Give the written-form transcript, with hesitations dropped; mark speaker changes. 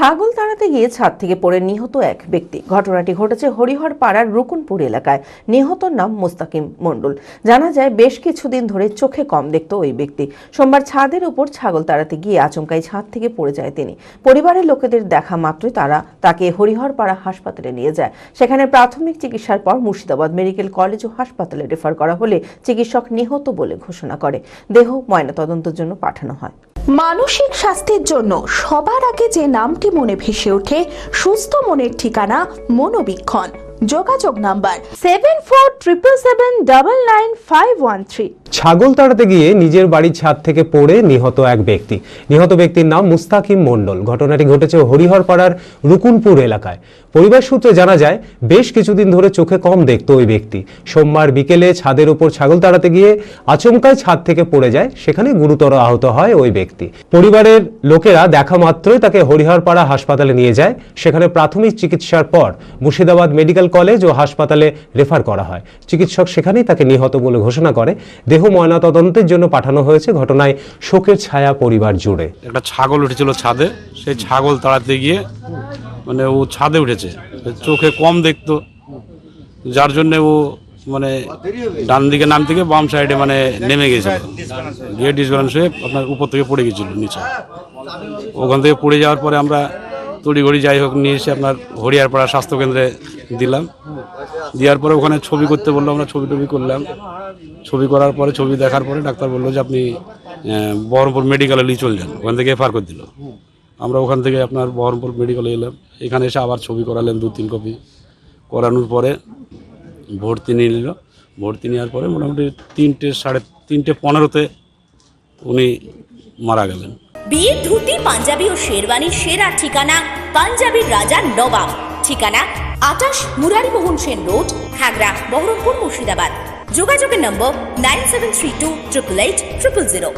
Speaker 1: ছাগল তাড়াতে গিয়ে ছাদ থেকে পড়ে নিহত এক ব্যক্তি। ঘটনাটি ঘটেছে হরিহর পাড়ার রুকুনপুর এলাকায়। নিহতর নাম মুস্তাকিম মণ্ডল। জানা যায় বেশ কিছুদিন ধরে চোখে কম দেখত ওই ব্যক্তি। সোমবার ছাদের উপর ছাগল তাড়াতে গিয়ে আচমকাই ছাদ থেকে পড়ে যায় তিনি। পরিবারের লোকেদের দেখা মাত্রই তারা তাকে হরিহর পাড়া হাসপাতালে নিয়ে যায়। সেখানে প্রাথমিক চিকিৎসার পর মুর্শিদাবাদ মেডিকেল কলেজ ও হাসপাতালে রেফার করা হলে চিকিৎসক নিহত বলে ঘোষণা করে। দেহ ময়নাতদন্তের জন্য পাঠানো হয়।
Speaker 2: মানসিক স্বাস্থ্যের জন্য সবার আগে যে নামটি মনে ভেসে ওঠে, সুস্থ মনের ঠিকানা মনোবীক্ষণ। যোগাযোগ নাম্বার 7477799513।
Speaker 3: ছাগল তাড়াতে গিয়ে নিজের বাড়ির ছাদ থেকে পড়ে নিহত এক ব্যক্তি। নিহত ব্যক্তির নাম মুস্তাকিম মণ্ডল। ঘটনাটি ঘটেছে হরিহর পাড়ার রুকুনপুর এলাকায়। পরিবার সূত্রে জানা যায় বেশ কিছুদিন ধরে চোখে কম দেখত ওই ব্যক্তি। সোমবার বিকেলে ছাদের উপর ছাগল তাড়াতে গিয়ে আচমকাই ছাদ থেকে পড়ে যায়। সেখানে গুরুতর আহত হয় ওই ব্যক্তি। পরিবারের লোকেরা দেখা মাত্রই তাকে হরিহর পাড়া হাসপাতালে নিয়ে যায়। সেখানে প্রাথমিক চিকিৎসার পর মুর্শিদাবাদ মেডিকেল কলেজ ও হাসপাতালে রেফার করা হয়। চিকিৎসক সেখানেই তাকে নিহত বলে ঘোষণা করে। দেহ ময়নাতদন্তের জন্য পাঠানো হয়েছে। ঘটনায় শোকের ছায়া পরিবার জুড়ে।
Speaker 4: একটা ছাগল উঠেছিল ছাদে, সেই ছাগল তাড়াতে গিয়ে মানে ও ছাদে উঠেছে, চোখে কম দেখতো, যার জন্য ও মানে ডান দিকে নাম থেকে বাম সাইডে মানে নেমে গেছিল, গিয়ে ডিসব্যালেন্স হয়ে আপনার উপর থেকে পড়ে গেছিল নিচে। ওখান থেকে পড়ে যাওয়ার পরে আমরা তড়িঘড়ি যাই হোক নিয়ে এসে আপনার হরিয়ারপাড়া স্বাস্থ্যকেন্দ্রে দিলাম। দেওয়ার পরে ওখানে ছবি করতে বললো, আমরা ছবি টবি করলাম। ছবি করার পরে ছবি দেখার পরে ডাক্তার বললো যে আপনি বহরমপুর মেডিকেলে নিয়ে চলে যান। ওখান থেকে এফআর করে দিল। আমরা ওখান থেকে আপনার বহরমপুর মেডিকেলে এলাম। এখানে এসে আবার ছবি করালেন 2-3 কপি। করানোর পরে ভর্তি নিয়ে নিল। ভর্তি নেওয়ার পরে মোটামুটি 3:15 উনি মারা গেলেন।
Speaker 5: বিয়ের ধুতি, পাঞ্জাবি ও শেরওয়ানির সেরা ঠিকানা পাঞ্জাবির রাজা নবাব। ঠিকানা 28 মুরারিমোহন সেন রোড, খাগড়া, বহরমপুর, মুর্শিদাবাদ। যোগাযোগের নম্বর 9732880000।